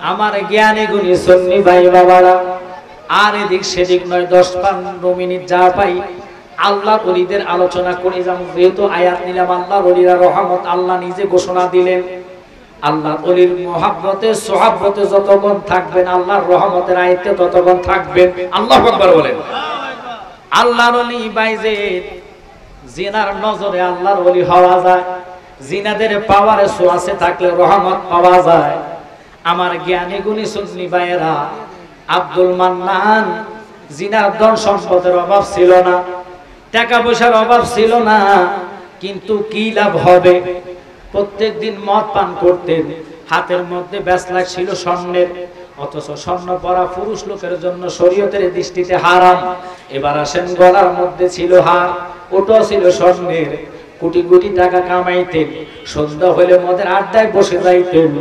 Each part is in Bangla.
আমার জ্ঞানী গুণী সুন্নি ভাই বাবারা, আর এদিক সেদিক নয়, 10-15 মিনিট যা পাই আল্লাহর ওলিদের আলোচনা করে যাব। যেহেতু আয়াত নিলাম আল্লাহর ওলিরা রহমত, আল্লাহ নিজে ঘোষণা দিলেন আল্লাহর ওলির মহব্বতে সোহাব্বতে যতক্ষণ থাকবেন আল্লাহর রহমতের আয়াতে ততক্ষণ থাকবেন। আল্লাহু আকবার বলেন। আল্লাহর ওলি বাইজে জিনার নজরে আল্লাহর ওলি হওয়া যায়, জিনাদের পাওয়ারে সোয়াসে থাকলে রহমত পাওয়া যায়। আমার জ্ঞানী গুণী সুন্নি ভাইয়েরা, আব্দুল মান্নান জিনার ধন সম্পদের অভাব ছিল না, টাকা পয়সার অভাব ছিল না, কিন্তু কি লাভ হবে? প্রত্যেক দিন মদ পান করতেন, হাতের মধ্যে ব্যাসলাক ছিল স্বর্ণের, অথচ স্বর্ণ পরা পুরুষ লোকের জন্য শরীয়তের দৃষ্টিতে হারাম। এবার আসেন, গলার মধ্যে ছিল হার, ওটাও ছিল স্বর্ণের, কোটি কোটি টাকা কামাইতেন, সন্ধ্যা হলে মদের আড্ডায় বসে যাইতেন,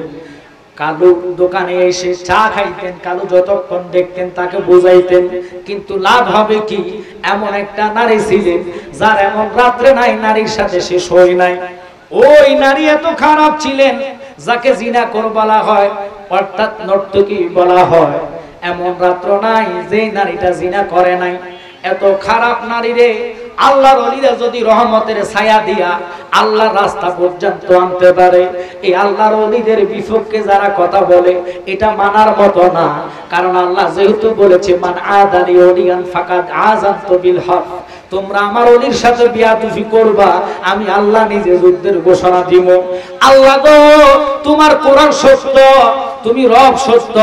কালু দোকানে এসে চা খাইতেন, কালু যতক্ষণ দেখতেন তাকে বুঝাইতেন, কিন্তু লাভ হবে কি? এমন একটা নারী ছিলেন যার এমন রাত্রে নাই নারীর সাথে সে শোয় নাই। ওই নারী এত খারাপ ছিলেন যাকে জিনাখোর বলা হয়, অর্থাৎ নর্তকী বলা হয়। এমন রাত্র নাই যে নারীটা জিনা করে নাই। এত খারাপ নারী রে আল্লাহর ওলিরা যদি রহমতের ছায়া দিয়া আল্লাহর রাস্তা পর্যন্ত আনতে পারে, এই আল্লাহর ওলিদের বিপক্ষে যারা কথা বলে এটা মানার মতো না। কারণ আল্লাহ যেহেতু বলেছে মান আদানি ওলিয়ান ফাকাদ আযানতু বিল হক, তোমরা আমার ওলির সাথে বিয়াদুফি করবা, আমি আল্লাহ নিজে যুদ্ধের ঘোষণা দিব। আল্লাহ গো, তোমার কোরআন সত্য, তুমি রব সত্য,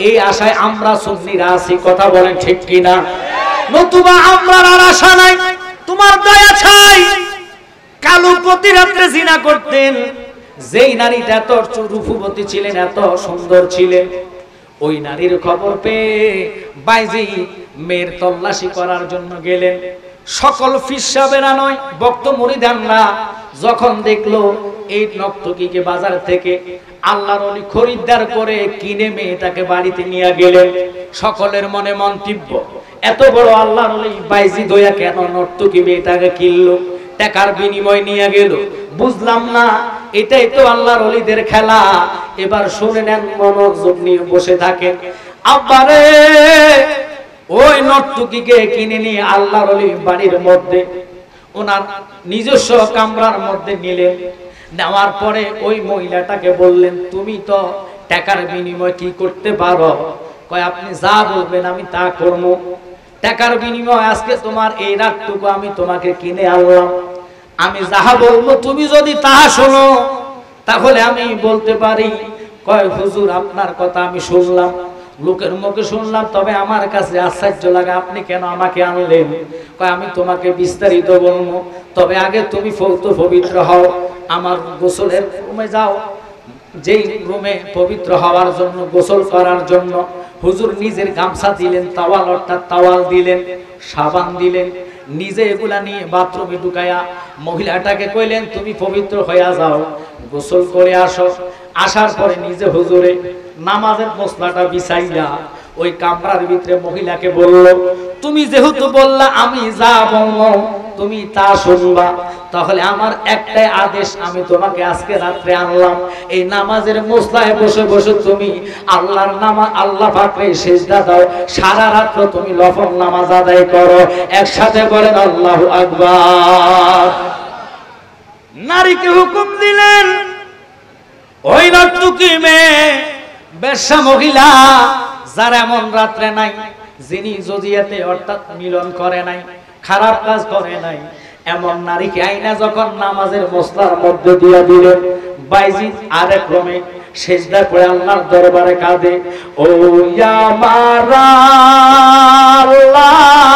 এই আশায় আমরা সুন্নিরা আছি। কথা বলেন ঠিক কিনা? নতুবা আমরা আর আশা নাই, তোমার দয়া চাই। কালু প্রতি রাত্রে জিনা করতেন, যেই নারীটা এত রূপবতী ছিলেন, এত সুন্দর ছিলেন, ওই নারীর খবর পেয়ে বাইজি মেয়ের তল্লাশি করার জন্য গেলেন। সকল ফিসাবেরা নয়, ভক্ত মুরিদানরা যখন দেখলো এই নর্তকীকে বাজার থেকে আল্লাহর ওলি খরিদ্দার করে কিনে মেয়েটাকে বাড়িতে নিয়ে গেলেন, সকলের মনে মন্তব্য, এত বড় আল্লাহর ওলি বাইজি দয়া কেন নর্তকী মেয়েটাকে কিনলো, টাকার বিনিময় নিয়ে গেল? বুঝলাম না, এটাই তো আল্লাহর ওলিদের খেলা। এবার শুনে নেন, মনোযোগ নিয়ে বসে থাকেন। আব্বারে, ওই নর্তকীকে কিনে নিয়ে আল্লাহর ওলি বাড়ির মধ্যে ওনার নিজস্ব কামরার মধ্যে নিলেন। নেওয়ার পরে ওই মহিলাটাকে বললেন, তুমি তো টাকার বিনিময় কি করতে পারো? কয়, আপনি যা বলবেন আমি তা করব। টাকার বিনিময় আজকে তোমার এই রাতটুকু আমি তোমাকে কিনে আনলাম, আমি যাহা বলবো তুমি যদি তাহা শোনো তাহলে আমি বলতে পারি। কয়, হুজুর আপনার কথা আমি শুনলাম, লোকের মুখে শুনলাম, তবে আমার কাছে আশ্চর্য লাগে আপনি কেন আমাকে আনলেন? কয়, আমি তোমাকে বিস্তারিত বলবো, তবে আগে তুমি পবিত্র হও, আমার গোসলের রুমে যাও। যেই রুমে পবিত্র হওয়ার জন্য, গোসল করার জন্য হুজুর নিজের গামছা দিলেন, তাওয়াল অর্থাৎ তাওয়াল দিলেন, সাবান দিলেন, নিজে এগুলা নিয়ে বাথরুমে ঢুকায়া মহিলাটাকে কইলেন, তুমি পবিত্র হইয়া যাও, গোসল করে আসো। আসার পরে নিজে হুজুরে নামাজের মসলাটা বিছাইয়া ওই কামরার ভিতরে মহিলাকে বলল, তুমি যেহেতু বললা আমি যা বলবো তুমি তা শুনবা, তাহলে আমার একটাই আদেশ, আমি তোমাকে আজকে রাত্রে আনলাম, এই নামাজের মসলায় বসে বসে তুমি আল্লাহর নামাজ, আল্লাহ পাকে সিজদা দাও, সারা রাত তুমি নফল নামাজ আদায় করো। একসাথে বলেন আল্লাহু আকবার। নারীকে হুকুম দিলেন, ওই নর্তকী মেয়ে, বেশ্যা মহিলা, যার এমন রাত্রে নাই, যিনি জজিয়াতে অর্থাৎ মিলন করে নাই, খারাপ কাজ করে নাই, এমন নারীকে আইনা যখন নামাজের মসলার মধ্যে দিয়ে দিলেন, বাইজিদ আরেক ক্রমে সিজদা করে আল্লাহর দরবারে কাঁদে, ও আমার আল্লাহ,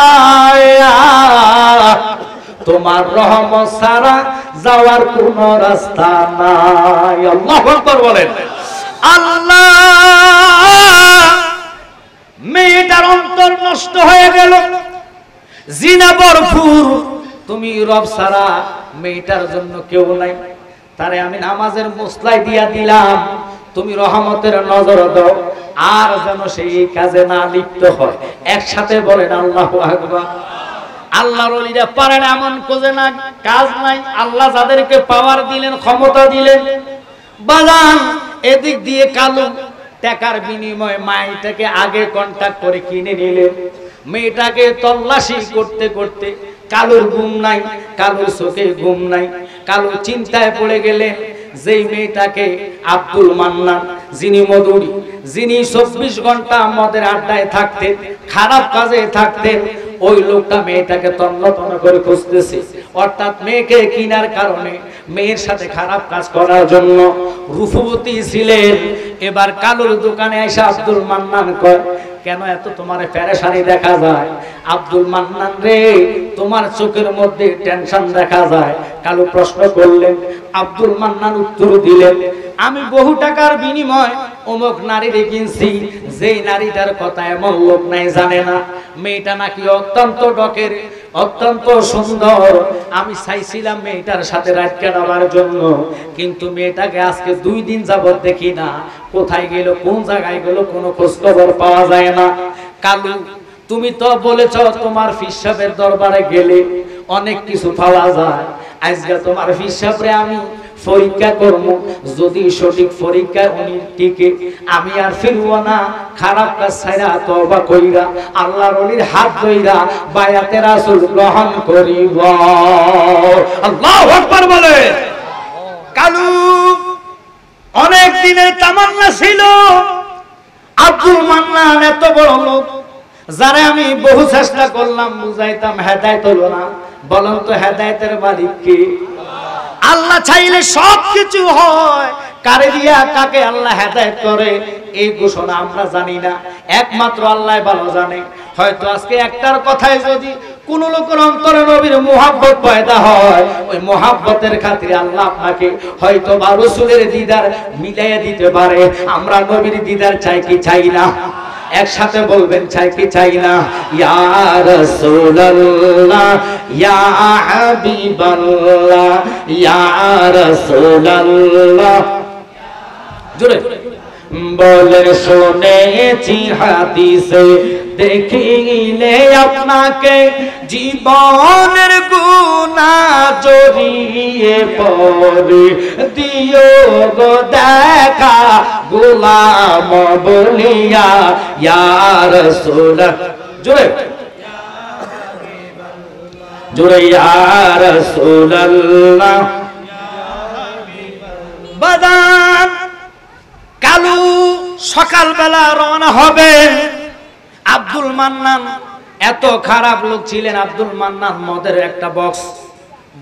তোমার রহমত ছাড়া যাওয়ার কোন রাস্তা নাই। আল্লাহু আকবার বলেন। আল্লাহ, মেয়েটার অন্তর নষ্ট হয়ে গেল, জিনা ভরপুর, তুমি রব ছাড়া মেয়েটার জন্য কেউ নাই, তারে আমি নামাজের মসলাই দিয়া দিলাম, তুমি রহমতের নজর দাও, আর যেন সেই কাজে না লিপ্ত হয়। একসাথে বলেন আল্লাহু আকবার। আল্লাহর ওলিরা পারে না এমন কোজে না কাজ নাই। আল্লাহ যাদেরকে পাওয়ার দিলেন, ক্ষমতা দিলেন, বাজান এদিক দিয়ে কালু টাকার বিনিময়ে মেয়েটাকে আগে কন্টাক্ট করে কিনে নিলেন। মেয়েটাকে তল্লাশি করতে করতে কালুর ঘুম নাই, কালুর চোখে ঘুম নাই, কালু চিন্তায় পড়ে গেলেন। যেই মেয়েটাকে আব্দুল মান্নান, যিনি মধুরী, যিনি 24 ঘন্টা মদের আড্ডায় থাকতেন, খারাপ কাজে থাকতেন, ওই লোকটা মেয়েটাকে তন্ন তন্ন করে খুঁজতেছে। অর্থাৎ মেয়েকে কিনার কারণে, মেয়ের সাথে খারাপ কাজ করার জন্য রূপবতী ছিলেন। এবার কালুর দোকানে এসে আব্দুল মান্নান কয়, কেন এত তোমার পেরেশানি দেখা যায়? আব্দুল মান্নান রে, তোমার চোখের মধ্যে টেনশন দেখা যায়। কালু প্রশ্ন করলেন, আব্দুল মান্নান উত্তর দিলেন, আমি বহু টাকার বিনিময় অমুক নারীরে কিনছি, যেই নারীটার কথা এমন লোক নাই জানে না। মেয়েটা নাকি অত্যন্ত ডকের, অত্যন্ত সুন্দর। আমি চাইছিলাম মেয়েটার সাথে রাত কাটাবার জন্য, কিন্তু মেয়েটাকে আজকে 2 দিন যাবত দেখি না। কোথায় গেল, কোন জায়গায় গেল, কোনো খোঁজ খবর পাওয়া যায় না। কালু, তুমি তো বলেছ তোমার পীর সাহেবের দরবারে গেলে অনেক কিছু পাওয়া যায়। আজকে তোমার পীর সাহেবরে আমি পরীক্ষা করব, যদি সঠিক পরীক্ষা উনি টিকে, আমি আর ফিরব না। খারাপ কাজ ছাইরা তওবা কইরা আল্লাহর ওলির হাত ধইরা বায়াতে রাসূল গ্রহণ করিব। আল্লাহু আকবার বলে। কালু অনেক দিনের তামান্না ছিল, আব্দুল মান্নান এত বড় লোক, যারা আমি বহু চেষ্টা করলাম বুঝাইতাম, হেদায়েত হলো না। বলেন তো হেদায়েতের মালিক কে? আল্লাহ চাইলে সবকিছু হয়। কারে দিয়া কাকে আল্লাহ হেদায়েত করে এই ঘোষণা আমরা জানি না, একমাত্র আল্লাহ ভালো জানে। হয়তো আজকে একটার কথায় যদি কোন লোকের অন্তরে নবীর মুহাব্বত পয়দা হয়, ওই মুহাব্বতের খাতিরে আল্লাহ আপনাকে হয়তো বা রাসূলের দিদার মিলাইয়া দিতে পারে। আমরা নবীর দিদার চাই কি চাই না? একসাথে বলবেন, চাই কি চাই না? ইয়া রাসূলুল্লাহ, ইয়া হাবিবাল্লাহ, ইয়া রাসূলুল্লাহ। জোরে বলে, শুনেছি হাদিসে, দেখিলে আপনাকে জীবনের গুনাহ জড়িয়ে পড়ে, দিও গো দেখা গোলাম বলিয়া, ইয়া রাসূলুল্লাহ। জোরে জোরে, ইয়া রাসূলুল্লাহ। বাদান কালু সকালবেলা রওনা হবেন। আব্দুল মান্নান এত খারাপ লোক ছিলেন। আব্দুল মান্নান মদের একটা বক্স,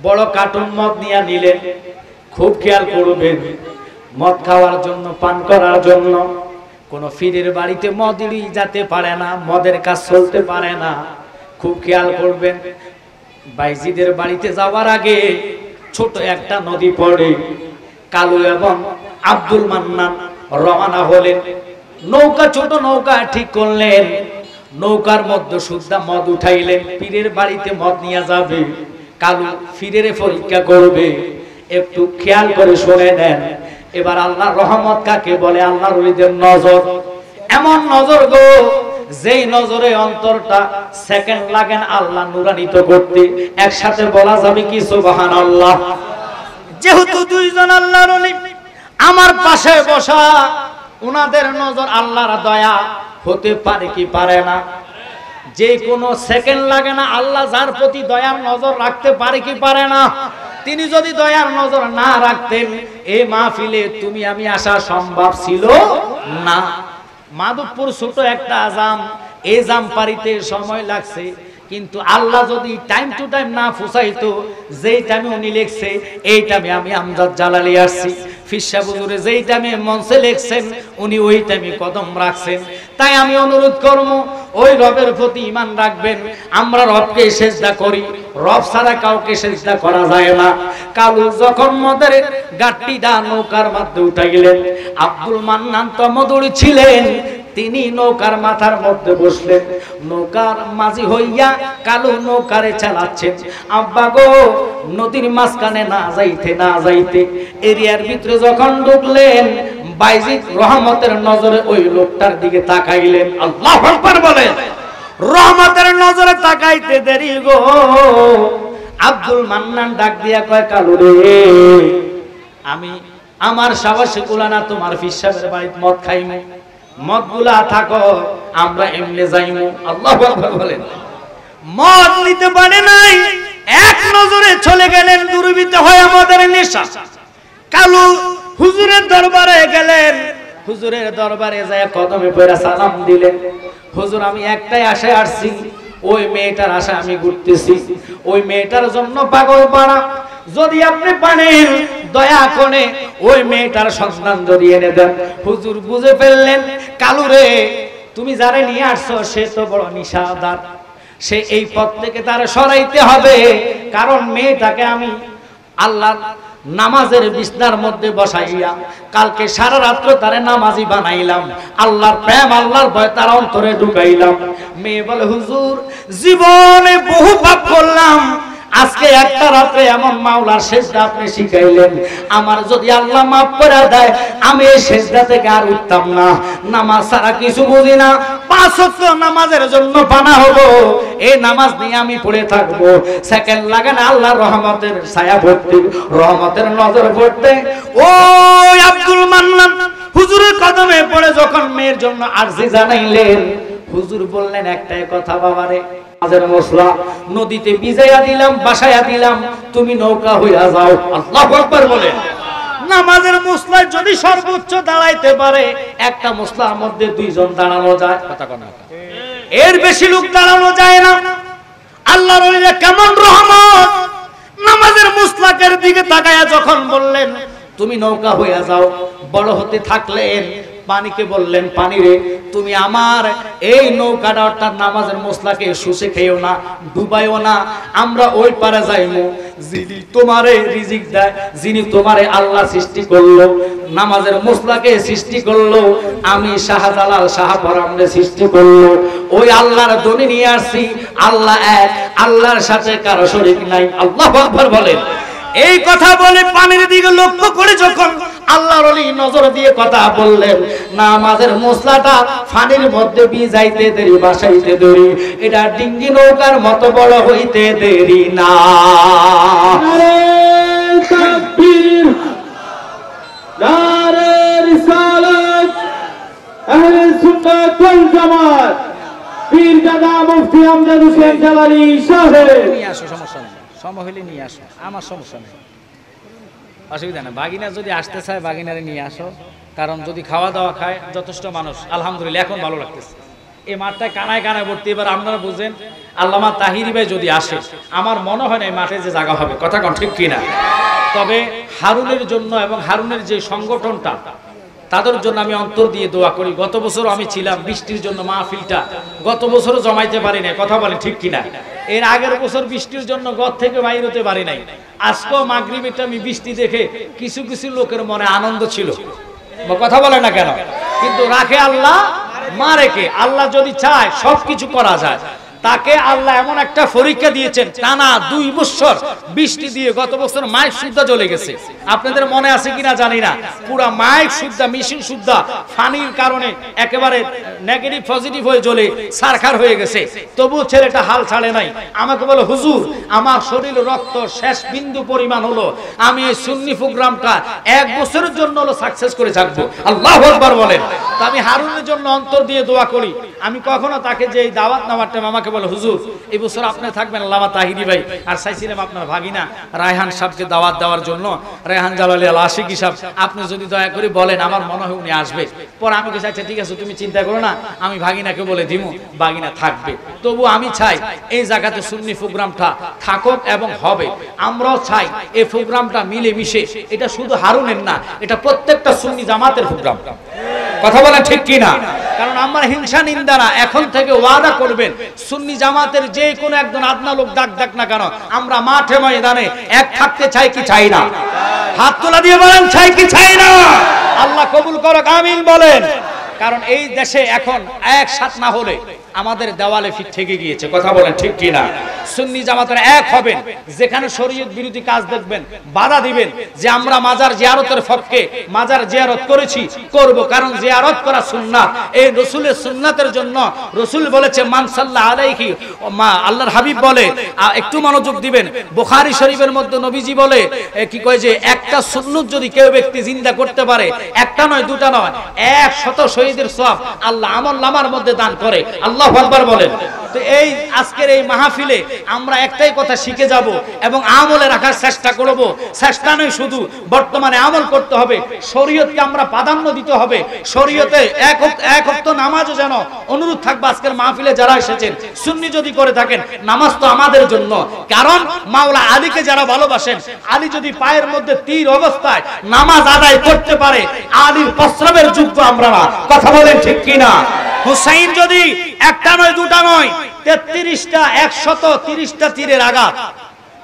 বড় কার্টুন মদ নিয়ে নিলেন। খুব খেয়াল করবেন, মদ খাওয়ার জন্য, পান করার জন্য কোন ফিরের বাড়িতে মদই যেতে পারে না, মদের কাজ চলতে পারে না। খুব খেয়াল করবেন, বাইজিদের বাড়িতে যাওয়ার আগে ছোট একটা নদী পড়ে। কালু এবং আব্দুল মান্নান রওনা হলেন। নৌকা, ছোট নৌকা ঠিক করলেন। নৌকার মধ্যে সুদ্ধা মদ উঠাইলেন। পীরের বাড়িতে মদ নিয়ে যাবে। কালু ফিরের পরীক্ষা করবে। একটু খেয়াল করে শুনে নেন। এবার আল্লাহর রহমত কাকে বলে? আল্লাহর ওলিদের নজর। এমন নজর গো, যেই নজরে অন্তরটা সেকেন্ড লাগে না আল্লাহ নুরানিত করতে। একসাথে বলা যাবে কি সুবহানাল্লাহ? যেহেতু দুইজন আল্লাহর ওলি আমার পাশে বসা, উনাদের নজর আল্লাহর দয়া হতে পারে কি পারে না? যে কোনো সেকেন্ড লাগে না আল্লাহ যার প্রতি দয়ার নজর রাখতে পারে কি পারে না? তিনি যদি দয়ার নজর না রাখতেন, এই মাহফিলে তুমি আমি আসা সম্ভব ছিল না। মাধবপুর ছোট একটা জাম, এই জাম পারিতে সময় লাগছে, কিন্তু আল্লাহ যদি টাইম টু টাইম না ফুসাইতো, যেই টাইমে উনি লিখছে এই টাইমে আমি আমজাদ জালালি আসছি, ফিরসা হুজুরে যেই টাইমে মঞ্চে লিখছেন উনি ওই টাইমে কদম রাখছেন। তাই আমি অনুরোধ করব, ওই রবের প্রতি ঈমান রাখবেন। আমরা রবকে সিজদা করি, রব ছাড়া কাউকে সিজদা করা যায় না। কালু যখন মদের গাট্টিটা নৌকার মধ্যে উঠাইলেন, আব্দুল মান্নান তো মদুরি ছিলেন, তিনি নৌকার মাথার মধ্যে বসলেন। নৌকার মাঝি হইয়া কালু নৌকারে চালাচ্ছেন। আব্বা গো, নদীর মাঝখানে না যাইতে না যাইতে এরিয়ার ভিতরে যখন ঢুকলেন, বাইজিদ রহমতের নজরে ওই লোকটার দিকে তাকাইলেন। আল্লাহু আকবার বলেন। রহমতের নজরে তাকাইতে দেরি গো, আব্দুল মান্নান ডাক দিয়া কয়, কালু রে, আমি আমার সাহসে কুলানা তোমার পীর সাহেবের বাড়িতে মদ খাইমু, মদগুলা থাকো, আমরা এমনি যাইমু। আল্লাহু আকবার বলেন। মদ নিতে পারে নাই, এক নজরে চলে গেলেন দুর্বৃত্ত হয়ে মদের নেশা। কালু হুজুরের দরবারে গেলেন, হুজুরের দরবারে যায় কদমে পড়ে সালাম দিলেন। হুজুর আমি একটাই আশায় আসছি, ওই মেয়েটার আশা আমি ঘুরতেছি, ওই মেয়েটার জন্য পাগল পাড়া, যদি আপনি পারেন দয়া করে ওই মেয়েটার সন্তান যদি এনে দেন। হুজুর বুঝে ফেললেন, কালু রে তুমি যারে নিয়ে আসছো সে তো বড় নিশাদার, সে এই পথ থেকে তার সরাইতে হবে, কারণ মেয়েটাকে আমি আল্লাহ নামাজের বিছনার মধ্যে বসাইয়া কালকে সারা রাত্র তারে নামাজি বানাইলাম, আল্লাহর প্রেম আল্লাহর ভয় তার অন্তরে ঢুকাইলাম। মেয়ে বলে হুজুর জীবনে বহু পাপ করলাম, আজকে একটা রাত্রে এমন মাওলার সেজদা আপনি শিখাইলেন, আমার যদি আল্লাহ মাফ করে দেয় আমি এই সেজদা থেকে আর উঠতাম না, নামাজ ছাড়া কিছু বুঝি না, 5 ওয়াক্ত নামাজের জন্য পানা হবো, এই নামাজ নিয়ে আমি পড়ে থাকবো। সেকেন্ড লাগে না আল্লাহর রহমতের ছায়া পড়তে, রহমতের নজর পড়তে। ওই আব্দুল মান্নান হুজুরের কদমে পড়ে যখন মেয়ের জন্য আরজি জানাইলেন, হুজুর বললেন একটাই কথা, বাবারে নামাজের মশলা নদীতে ভিজাইয়া দিলাম, বাসাইয়া দিলাম, তুমি নৌকা হইয়া যাও। আল্লাহু আকবার বলেন। নামাজের মুসলায় যদি সর্বোচ্চ দাঁড়াইতে পারে, একটা মশলার মধ্যে 2 জন দাঁড়ানো যায়, কথা কোন এর বেশি লোক দাঁড়ানো যায় না। আল্লাহর ওলিরা কেমন রহমত, নামাজের মুসলাকের দিকে তাকায়া যখন বললেন তুমি নৌকা হইয়া যাও, বড় হতে থাকলেন পানিকে বললেন, পানি রে তুমি আমার এই নৌকাটা অর্থাৎ নামাজের মশলাকে শুষে খেয়েও না, ডুবাইও না, আমরা ওই পারে যাইমু যিনি তোমারে রিজিক দেয়, যিনি তোমারে আল্লাহ সৃষ্টি করলো, নামাজের মশলাকে সৃষ্টি করলো, আমি শাহজালাল শাহপরামরে সৃষ্টি করলো, ওই আল্লাহর দনি নিয়ে আসছি, আল্লাহ এক, আল্লাহর সাথে কারো শরীক নাই। আল্লাহু আকবার বলেন। এই কথা বলে পানির দিকে লক্ষ্য করে যখন আল্লাহর ওলি নজর দিয়ে কথা বললেন, নামাজের মশলাটা পানির মধ্যে ভিজাইতে দেরি, বাসাইতে দেরি, এটা ডিঙ্গি নৌকার মতো বড় হইতে দেরি না। নারে তাকবীর, নারে রিসালাত, আহলে সুন্নাত ওয়াল জামাত, পীরজাদা মুফতি আমজাদ হোসেন জালালী সাহেব। নিয়ে আসো, সমস্যা নেই, সময় হলে নিয়ে আসো, আমার সমস্যা নেই, অসুবিধা না। বাগিনা যদি আসতে চায় বাগিনারে নিয়ে আসো, কারণ যদি খাওয়া দাওয়া খায় যথেষ্ট মানুষ, আলহামদুলিল্লাহ এখন ভালো লাগতেছে। এই মাঠটায় কানায় কানায় ভর্তি। এবার আপনারা বুঝেন, আল্লামা তাহিরি ভাই যদি আসে, আমার মনে হয় না এই মাঠে যে জায়গা হবে, কথা কোন ঠিক কিনা? তবে হারুনের জন্য এবং হারুনের যে সংগঠনটা, তাদের জন্য আমি অন্তর দিয়ে দোয়া করি। গত বছরও আমি ছিলাম, বৃষ্টির জন্য মাহফিলটা গত বছরও জমাইতে পারি নাই, কথা বলে ঠিক কিনা? এর আগের বছর বৃষ্টির জন্য ঘর থেকে বাইর হতে পারি নাই। আজকেও মাগরিবেটা আমি বৃষ্টি দেখে কিছু কিছু লোকের মনে আনন্দ ছিল, কথা বলে না কেন? কিন্তু রাখে আল্লাহ, মা রেখে আল্লাহ যদি চায় সবকিছু করা যায়। তাকে আল্লাহ এমন একটা পরীক্ষা দিয়েছেন, টানা 2 বছর বৃষ্টি দিয়ে গত বছর মাইক সুদ্ধা জ্বলে গেছে। আপনাদের মনে আছে কিনা জানি না, পুরা মাইক সুদ্ধা, মেশিন সুদ্ধা ফানির কারণে একেবারে নেগেটিভ পজিটিভ হয়ে জ্বলে সারখার হয়ে গেছে। তবু ছেলেটা হাল ছাড়ে নাই, আমাকে বলে হুজুর আমার শরীর রক্ত শেষ বিন্দু পরিমাণ হলো, আমি এই সুন্নি প্রোগ্রামটা 1 বছরের জন্য হলো সাকসেস করে থাকবো। আল্লাহু আকবার বলেন। তো আমি হারুনের জন্য অন্তর দিয়ে দোয়া করি। আমি কখনো তাকে যে দাওয়াত নেওয়ার টাইম আমাকে বলে হুজুর এই বছর আপনি থাকবেন আল্লামা তাহিরি ভাই, আর চাইছিলাম আপনার ভাগিনা রায়হান সাহেবকে দাওয়াত দেওয়ার জন্য, রায়হান জালালী আল আশিকি সাহেব, আপনি যদি দয়া করে বলেন আমার মনে হয় উনি আসবে। পরে আমি কিছু আচ্ছা ঠিক আছে তুমি চিন্তা করো না, আমি ভাগিনাকে বলে দিমু, ভাগিনা থাকবে। তবু আমি চাই এই জায়গাতে সুন্নি প্রোগ্রামটা থাকুক এবং হবে। আমরাও চাই এই প্রোগ্রামটা মিলে মিশে, এটা শুধু হারুনের না, এটা প্রত্যেকটা সুন্নি জামাতের প্রোগ্রাম, কথা বলেন ঠিক কিনা? কারণ আমরা হিংসা নিন্দা না, এখন থেকে ওয়াদা করবেন সুন্নি জামাতের যে কোনো একজন আদনা লোক ডাক না কেন, আমরা মাঠে ময়দানে এক থাকতে চাই কি চাই না? হাত তোলা দিয়ে বলেন চাই কি চাই না? আল্লাহ কবুল করুক, আমিন বলেন। কারণ এই দেশে এখন একসাথে না হলে আমাদের দেওয়ালে ফিট থেকে গিয়েছে। কথা বলেন ঠিক কিনা? সুন্নি জামাতেরা এক হবেন, যেখানে শরীয়ত বিরোধী কাজ দেখবেন বাধা দিবেন, যে আমরা মাজার জিয়ারতের পক্ষে, মাজার জিয়ারত করেছি, করব, কারণ জিয়ারত করা সুন্নাত। এই রাসূলের সুন্নাতের জন্য রাসূল বলেছে মান সাল্লাল্লাহু আলাইহি, আল্লাহর হাবিব বলে, একটু মনোযোগ দিবেন, বুখারী শরীফের মধ্যে নবীজি বলে কি কয় যে একটা সুন্নাত যদি কেউ ব্যক্তি জিন্দা করতে পারে, একটা নয় দুটা নয়, 100 শহীদের সওয়াব আল্লাহ আমলনামার মধ্যে দান করে। আল্লাহু আকবার বলেন। তো এই আজকের এই মাহফিলে আমরা একটাই কথা শিখে যাব এবং আমলে রাখার চেষ্টা করব। চেষ্টা নয় শুধু, বর্তমানে আমল করতে হবে। শরীয়তকে আমরা প্রাধান্য দিতে হবে। শরীয়তে এক ওয়াক্ত নামাজও যেন, অনুরোধ থাকবে আজকের মাহফিলে যারা এসেছেন, সুন্নি যদি করে থাকেন, নামাজ তো আমাদের জন্য। কারণ মাওলা আলীকে যারা ভালোবাসেন, আলী যদি পায়ের মধ্যে তীর অবস্থায় নামাজ আদায় করতে পারে, আলীর প্রস্রাবের যোগ্য আমরা না। কথা বলেন ঠিক কিনা? হুসাইন যদি একটা নয় দুটা নয় 33টা 130টা তীরের আঘাত,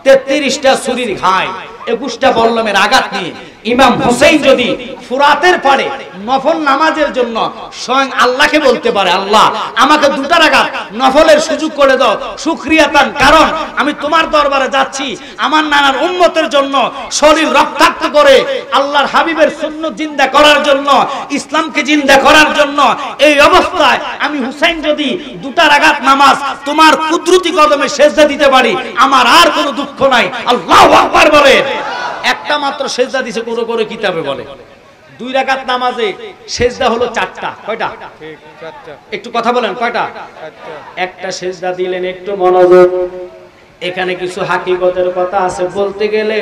33টা ছুরির ঘাই, 21টা বল্লমের আঘাত নিয়ে ইমাম হুসাইন যদি ফুরাতের পারে নফল নামাজের জন্য স্বয়ং আল্লাহকে বলতে পারে, আল্লাহ আমাকে দুটা রাকাত নফলের সুযোগ করে দাও, শুকরিয়াতান, কারণ আমি তোমার দরবারে যাচ্ছি আমার নানার উম্মতের জন্য শরীর রক্তাক্ত করে আল্লাহর হাবিবের সুন্নাত জিন্দা করার জন্য, ইসলামকে জিন্দা করার জন্য। এই অবস্থায় আমি হুসাইন যদি দুটা রাকাত নামাজ তোমার কুদরতি কদমে সেজদা দিতে পারি, আমার আর কোনো দুঃখ নাই। আল্লাহু আকবার বলে। একটা মাত্র সেজদা দিছে কোন করে কিতাবে বলে। 2 রাকাত নামাজে সেজদা হলো 4টা। কয়টা? ঠিক 4টা। একটু কথা বলেন, কয়টা? 4টা। একটা সেজদা দিলেন, একটু মনোযোগ। এখানে কিছু হাকিকতের কথা আছে, বলতে গেলে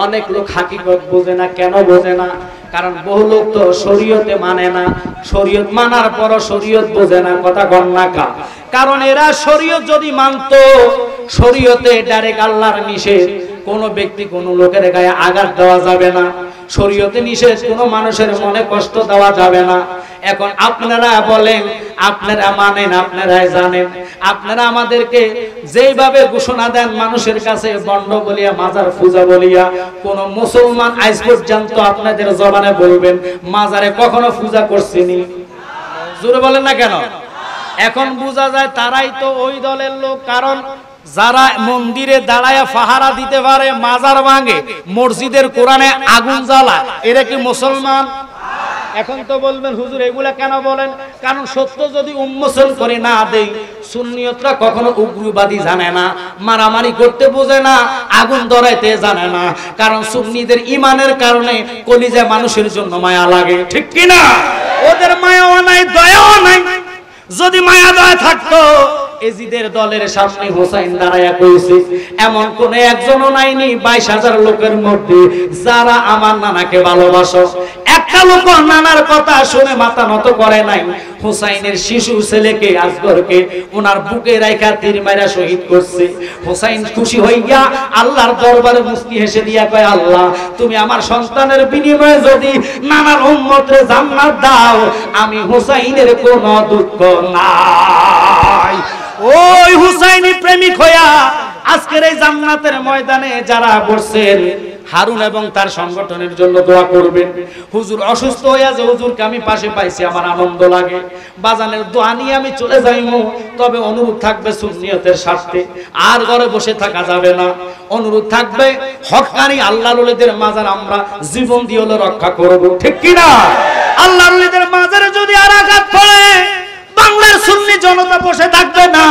অনেক লোক হাকিকত বোঝে না। কেন বোঝে না? কারণ বহু লোক তো শরীয়তে মানে না, শরীয়ত মানার পরও শরীয়ত বোঝে না। কথা গন্নাকা। কারণ এরা শরীয়ত যদি মানতো, শরীয়তে ডাইরেক্ট আল্লাহর নিষেধ, কোন ব্যক্তি কোন লোকের গায়ে আঘাত দেওয়া যাবে না, শরীয়তে নিষেধ কোন মানুষের মনে কষ্ট দেওয়া যাবে না। এখন আপনারা বলেন, আপনারা মানেন, আপনারাই জানেন, আপনারা আমাদেরকে যেইভাবে ঘোষণা দেন মানুষের কাছে বন্ড বলিয়া, মাজার পূজা বলিয়া, কোন মুসলমান আজ পর্যন্ত আপনাদের জবানে বলবেন মাজারে কখনো পূজা করছিনি? জোরে বলেন না কেন? এখন বোঝা যায় তারাই তো ওই দলের লোক। কারণ যারা মন্দিরে দাঁড়ায় পাহারা দিতে পারে, মাজার ভাঙে, মসজিদের কোরআনে আগুন জ্বালা, এরা কি মুসলমান? এখন তো বলবেন হুজুর এগুলা কেন বলেন? কারণ সত্য যদি উন্মোচন করে না দেই, সুন্নিয়তরা কখনো উগ্রবাদী জানে না, মারামারি করতে বোঝে না, আগুন ধরাইতে জানে না। কারণ সুন্নিদের ইমানের কারণে কলিজায় মানুষের জন্য মায়া লাগে। ঠিক কিনা? ওদের মায়াও নাই, দয়াও নাই। যদি মায়া দয়া থাকতো, এজিদের দলের সামনে হোসাইন দাঁড়ায়া কইছে এমন কোন একজনও নাইনি 22,000 লোকের মধ্যে যারা আমার নানাকে ভালোবাসো। একটা লোক নানার কথা শুনে মাথা নত করে নাই। হোসাইনের শিশু ছেলেকে আসগরকে ওনার বুকে রাইখা তীর মাইরা শহীদ করছে। হোসাইন খুশি হইয়া আল্লাহর দরবারে মুস্কি হেসে দিয়া কয়, আল্লাহ তুমি আমার সন্তানের বিনিময়ে যদি নানার উম্মতরে জান্নাত দাও, আমি হোসাইনের কোনো দুঃখ নাই। ওই হুসাইনি প্রেমিক হইয়া আজকের এই জান্নাতের ময়দানে যারা বসছেন, হারুন এবং তার সংগঠনের জন্য দোয়া করবেন। হুজুর অসুস্থ হইয়া যে হুজুরকে আমি পাশে পাইছি, আমার আনন্দ লাগে। বাজানের দোয়া নিয়ে আমি চলে যাইমু, তবে অনুরোধ থাকবে সুন্নিয়তের স্বার্থে আর ঘরে বসে থাকা যাবে না। অনুরোধ থাকবে হক্কানি আল্লাহর ওলিদের মাজার আমরা জীবন দিয়ে হলো রক্ষা করব। ঠিক কিনা? আল্লাহর ওলিদের মাজারে যদি আর আঘাত পড়ে, বাংলার সুন্নি জনতা বসে থাকবে না।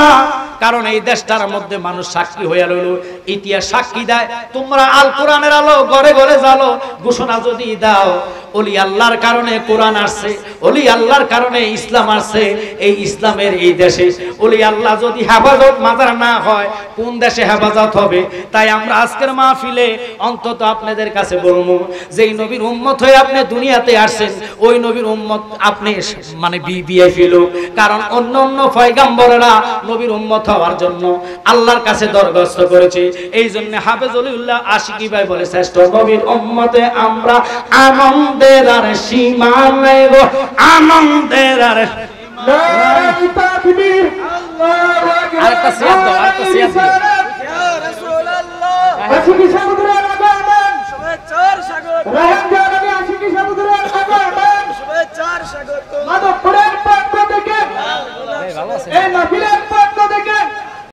কারণ এই দেশটার মধ্যে মানুষ সাক্ষী হয়ে রইল, ইতিহাস সাক্ষী দেয়। তোমরা আল কোরআনের আলো ঘরে ঘরে জ্বালো, ঘোষণা যদি দাও ওলি আল্লাহর কারণে কোরআন আসছে, ওলি আল্লাহর কারণে ইসলাম আসছে। এই ইসলামের এই দেশে ওলি আল্লাহ যদি হেফাজত মাজার না হয়, কোন দেশে হেফাজত হবে? তাই আমরা আজকের মাহফিলে অন্তত আপনাদের কাছে বলবো, যেই নবীর উম্মত হয়ে আপনি দুনিয়াতে আসছেন, ওই নবীর উম্মত আপনি মানে ভিআইপি লোক। কারণ অন্য অন্য পয়গাম্বরেরা নবীর উম্মত হওয়ার জন্য আল্লাহর কাছে দরখাস্ত করেছে। এই জন্য হাফেজ ওলিউল্লাহ আশিকি ভাই বলে, শ্রেষ্ঠ নবীর উম্মতে আমরা আনন্দের আর সীমা নেই গো, আনন্দের আর নারে তাকবীর, আল্লাহু আকবার। আরেকটা সিয়াদ দাও, আরেকটা সিয়াদ দাও। ইয়া রাসূলুল্লাহ।